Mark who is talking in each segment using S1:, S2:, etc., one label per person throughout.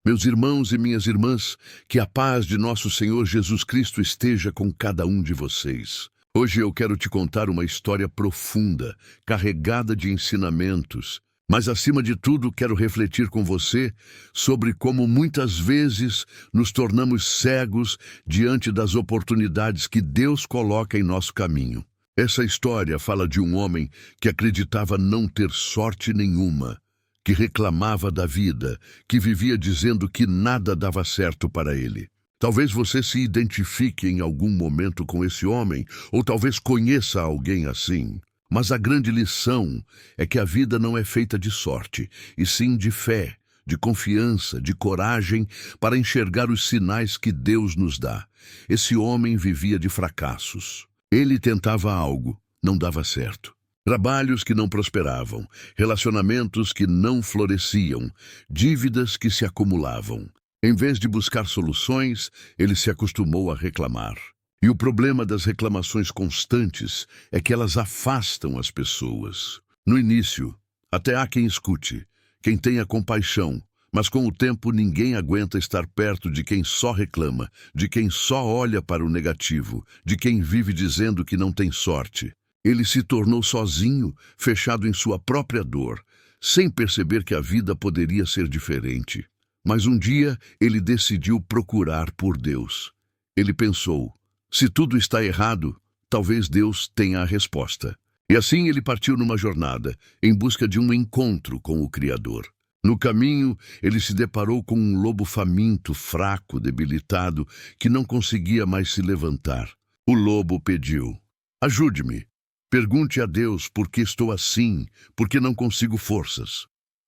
S1: Meus irmãos e minhas irmãs, que a paz de nosso Senhor Jesus Cristo esteja com cada um de vocês. Hoje eu quero te contar uma história profunda, carregada de ensinamentos, mas acima de tudo quero refletir com você sobre como muitas vezes nos tornamos cegos diante das oportunidades que Deus coloca em nosso caminho. Essa história fala de um homem que acreditava não ter sorte nenhuma, que reclamava da vida, que vivia dizendo que nada dava certo para ele. Talvez você se identifique em algum momento com esse homem, ou talvez conheça alguém assim. Mas a grande lição é que a vida não é feita de sorte, e sim de fé, de confiança, de coragem para enxergar os sinais que Deus nos dá. Esse homem vivia de fracassos. Ele tentava algo, não dava certo. Trabalhos que não prosperavam, relacionamentos que não floresciam, dívidas que se acumulavam. Em vez de buscar soluções, ele se acostumou a reclamar. E o problema das reclamações constantes é que elas afastam as pessoas. No início, até há quem escute, quem tenha compaixão, mas com o tempo ninguém aguenta estar perto de quem só reclama, de quem só olha para o negativo, de quem vive dizendo que não tem sorte. Ele se tornou sozinho, fechado em sua própria dor, sem perceber que a vida poderia ser diferente. Mas um dia ele decidiu procurar por Deus. Ele pensou, se tudo está errado, talvez Deus tenha a resposta. E assim ele partiu numa jornada, em busca de um encontro com o Criador. No caminho, ele se deparou com um lobo faminto, fraco, debilitado, que não conseguia mais se levantar. O lobo pediu, ajude-me. Pergunte a Deus por que estou assim, por que não consigo forças.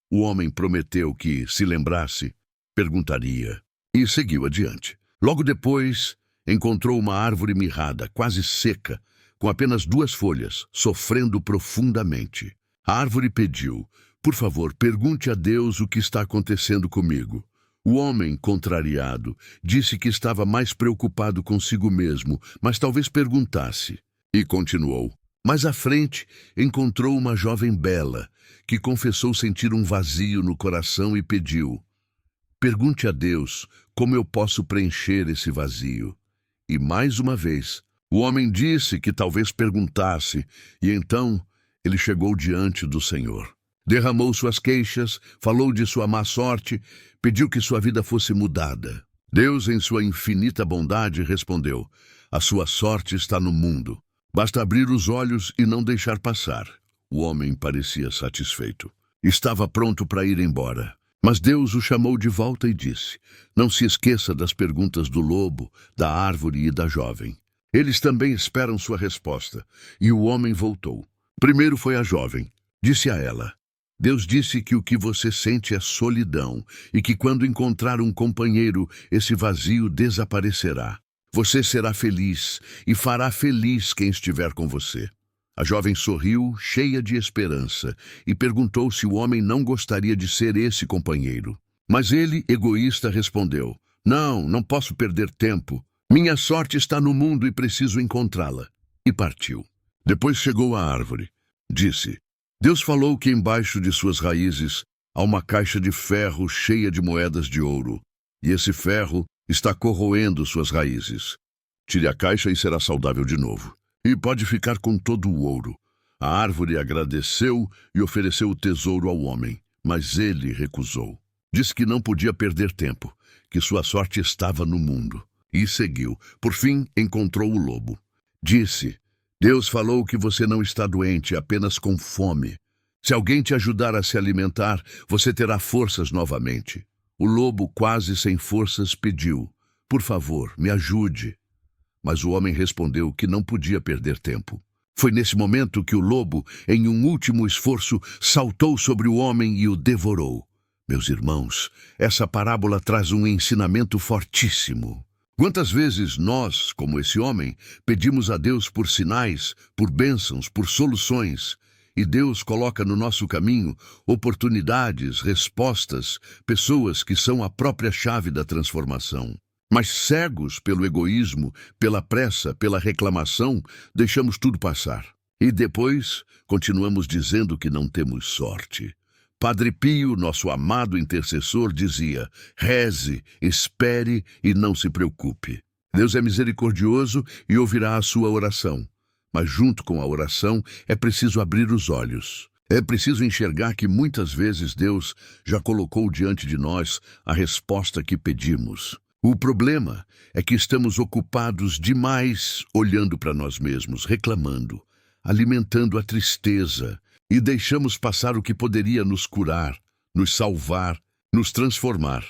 S1: O homem prometeu que, se lembrasse, perguntaria, e seguiu adiante. Logo depois, encontrou uma árvore mirrada, quase seca, com apenas 2 folhas, sofrendo profundamente. A árvore pediu, por favor, pergunte a Deus o que está acontecendo comigo. O homem, contrariado, disse que estava mais preocupado consigo mesmo, mas talvez perguntasse. E continuou. Mais à frente, encontrou uma jovem bela, que confessou sentir um vazio no coração e pediu, pergunte a Deus como eu posso preencher esse vazio. E mais uma vez, o homem disse que talvez perguntasse, e então ele chegou diante do Senhor. Derramou suas queixas, falou de sua má sorte, pediu que sua vida fosse mudada. Deus, em sua infinita bondade, respondeu, a sua sorte está no mundo. Basta abrir os olhos e não deixar passar. O homem parecia satisfeito. Estava pronto para ir embora. Mas Deus o chamou de volta e disse, não se esqueça das perguntas do lobo, da árvore e da jovem. Eles também esperam sua resposta. E o homem voltou. Primeiro foi a jovem. Disse a ela, Deus disse que o que você sente é solidão e que quando encontrar um companheiro, esse vazio desaparecerá. Você será feliz e fará feliz quem estiver com você. A jovem sorriu, cheia de esperança, e perguntou se o homem não gostaria de ser esse companheiro. Mas ele, egoísta, respondeu, não posso perder tempo. Minha sorte está no mundo e preciso encontrá-la. E partiu. Depois chegou à árvore. Disse, Deus falou que embaixo de suas raízes há uma caixa de ferro cheia de moedas de ouro. E esse ferro está corroendo suas raízes. Tire a caixa e será saudável de novo. E pode ficar com todo o ouro. A árvore agradeceu e ofereceu o tesouro ao homem, mas ele recusou. Disse que não podia perder tempo, que sua sorte estava no mundo. E seguiu. Por fim, encontrou o lobo. Disse, Deus falou que você não está doente, apenas com fome. Se alguém te ajudar a se alimentar, você terá forças novamente. O lobo, quase sem forças, pediu, por favor, me ajude. Mas o homem respondeu que não podia perder tempo. Foi nesse momento que o lobo, em um último esforço, saltou sobre o homem e o devorou. Meus irmãos, essa parábola traz um ensinamento fortíssimo. Quantas vezes nós, como esse homem, pedimos a Deus por sinais, por bênçãos, por soluções, e Deus coloca no nosso caminho oportunidades, respostas, pessoas que são a própria chave da transformação. Mas cegos pelo egoísmo, pela pressa, pela reclamação, deixamos tudo passar. E depois continuamos dizendo que não temos sorte. Padre Pio, nosso amado intercessor, dizia: reze, espere e não se preocupe. Deus é misericordioso e ouvirá a sua oração. Mas junto com a oração é preciso abrir os olhos. É preciso enxergar que muitas vezes Deus já colocou diante de nós a resposta que pedimos. O problema é que estamos ocupados demais olhando para nós mesmos, reclamando, alimentando a tristeza e deixamos passar o que poderia nos curar, nos salvar, nos transformar.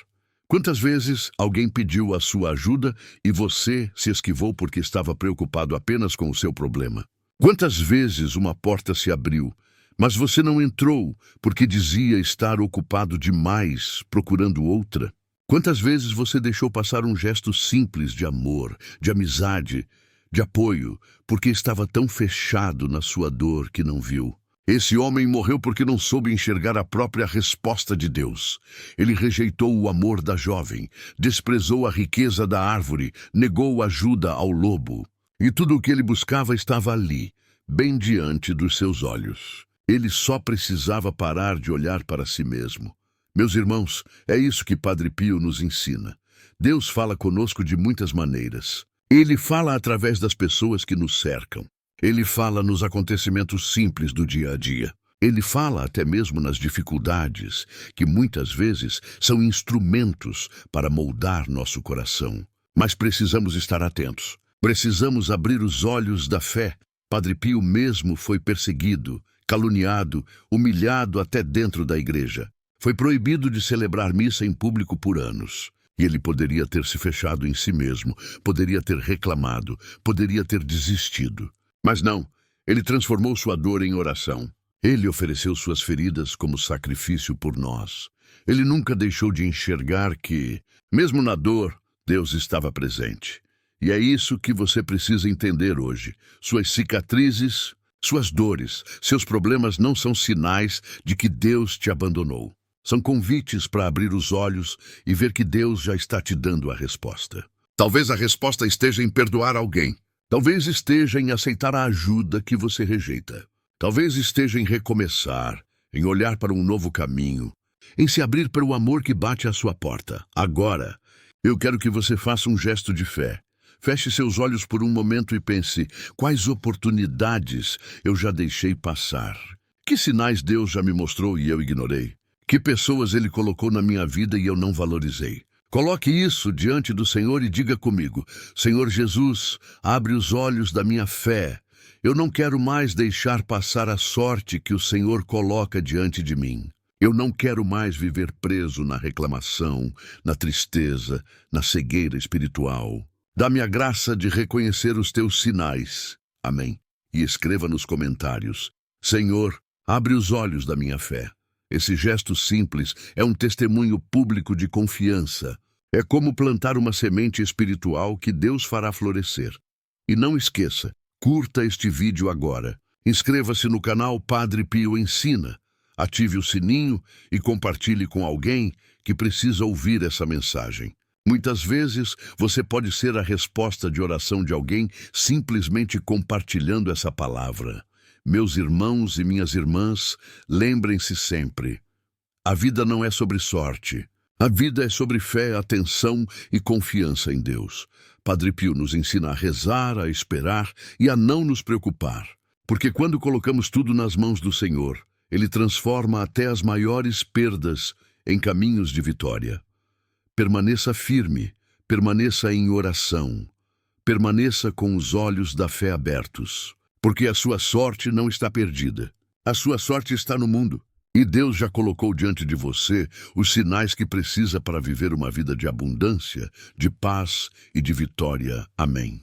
S1: Quantas vezes alguém pediu a sua ajuda e você se esquivou porque estava preocupado apenas com o seu problema? Quantas vezes uma porta se abriu, mas você não entrou porque dizia estar ocupado demais procurando outra? Quantas vezes você deixou passar um gesto simples de amor, de amizade, de apoio, porque estava tão fechado na sua dor que não viu? Esse homem morreu porque não soube enxergar a própria resposta de Deus. Ele rejeitou o amor da jovem, desprezou a riqueza da árvore, negou ajuda ao lobo. E tudo o que ele buscava estava ali, bem diante dos seus olhos. Ele só precisava parar de olhar para si mesmo. Meus irmãos, é isso que Padre Pio nos ensina. Deus fala conosco de muitas maneiras. Ele fala através das pessoas que nos cercam. Ele fala nos acontecimentos simples do dia a dia. Ele fala até mesmo nas dificuldades, que muitas vezes são instrumentos para moldar nosso coração. Mas precisamos estar atentos. Precisamos abrir os olhos da fé. Padre Pio mesmo foi perseguido, caluniado, humilhado até dentro da igreja. Foi proibido de celebrar missa em público por anos. E ele poderia ter se fechado em si mesmo, poderia ter reclamado, poderia ter desistido. Mas não, ele transformou sua dor em oração. Ele ofereceu suas feridas como sacrifício por nós. Ele nunca deixou de enxergar que, mesmo na dor, Deus estava presente. E é isso que você precisa entender hoje. Suas cicatrizes, suas dores, seus problemas não são sinais de que Deus te abandonou. São convites para abrir os olhos e ver que Deus já está te dando a resposta. Talvez a resposta esteja em perdoar alguém. Talvez esteja em aceitar a ajuda que você rejeita. Talvez esteja em recomeçar, em olhar para um novo caminho, em se abrir para o amor que bate à sua porta. Agora, eu quero que você faça um gesto de fé. Feche seus olhos por um momento e pense: quais oportunidades eu já deixei passar? Que sinais Deus já me mostrou e eu ignorei? Que pessoas Ele colocou na minha vida e eu não valorizei? Coloque isso diante do Senhor e diga comigo: Senhor Jesus, abre os olhos da minha fé. Eu não quero mais deixar passar a sorte que o Senhor coloca diante de mim. Eu não quero mais viver preso na reclamação, na tristeza, na cegueira espiritual. Dá-me a graça de reconhecer os teus sinais. Amém. E escreva nos comentários: Senhor, abre os olhos da minha fé. Esse gesto simples é um testemunho público de confiança. É como plantar uma semente espiritual que Deus fará florescer. E não esqueça, curta este vídeo agora. Inscreva-se no canal Padre Pio Ensina. Ative o sininho e compartilhe com alguém que precisa ouvir essa mensagem. Muitas vezes você pode ser a resposta de oração de alguém simplesmente compartilhando essa palavra. Meus irmãos e minhas irmãs, lembrem-se sempre: a vida não é sobre sorte. A vida é sobre fé, atenção e confiança em Deus. Padre Pio nos ensina a rezar, a esperar e a não nos preocupar. Porque quando colocamos tudo nas mãos do Senhor, Ele transforma até as maiores perdas em caminhos de vitória. Permaneça firme, permaneça em oração, permaneça com os olhos da fé abertos. Porque a sua sorte não está perdida. A sua sorte está no mundo. E Deus já colocou diante de você os sinais que precisa para viver uma vida de abundância, de paz e de vitória. Amém.